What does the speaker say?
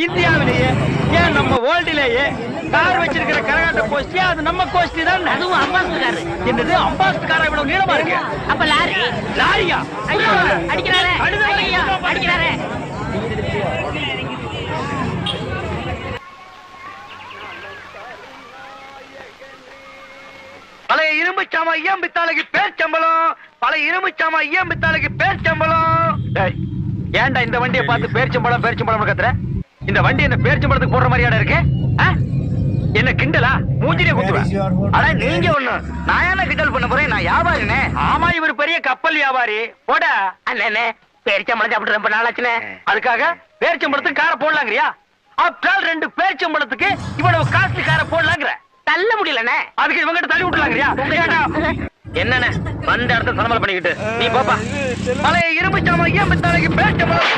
இந்தியாவிலேயே ஏன் நம்ம வேர்ல்டிலேயே கார் வச்சிருக்கிற கரகாட்ட கோஷ்டி அது நம்ம கோஷ்டி தான். அதுவும் அம்பாஸ்டர் காரு. என்னது அம்பாஸ்டர் காரா இவ்வளவு நீளமா இருக்கு? அப்ப லாரி. லாரியா? ஐயோ, அடிக்கிறாரே ஐயோ, அடிக்கிறாரே. பழைய இரும்பு சாமா ஐயம் பித்தாளுக்கு பேர் சம்பளம். பழைய இரும்பு சாமா ஐயம் பித்தாளுக்கு பேர் சம்பளம். ஏன்டா இந்த வண்டியை பார்த்து பேர்ச்சம்பளம் பேர்ச்சம்பளம் கத்துற? இந்த வண்டி என்ன பேர்ச்சம்பளத்துக்கு போடுற மாதிரியாடா இருக்கு? என்ன கிண்டலா? மூஞ்சிலே குத்துவேன். அட நீங்க ஒண்ணு, நான் என்ன கிண்டல் பண்ண போறேன்? நான் வியாபாரினே. ஆமா, இவர் பெரிய கப்பல் வியாபாரி. போடா அண்ணே, பேரிச்சம்பளம் சாப்பிட்டு ரொம்ப நாளாச்சுனே. அதுக்காக பேர்ச்சம்பளத்துக்கு காரை போடலாங்கிறியா? ஆப்டால் 2 பேர்ச்சம்பளத்துக்கு இவ்வளவு காஸ்ட்லி காரை போடலாங்கிற? தள்ள முடியலண்ணே. அதுக்கு இவங்கிட்ட தள்ளி விட்டுலாங்கிறியா? என்னன்னு வந்த இடத்த சமலம் பண்ணிக்கிட்டு நீ போப்பா. பழைய இரும்பு சாமா ஐயம் பித்தாளுக்கு பேர்ச்சம்பளம்.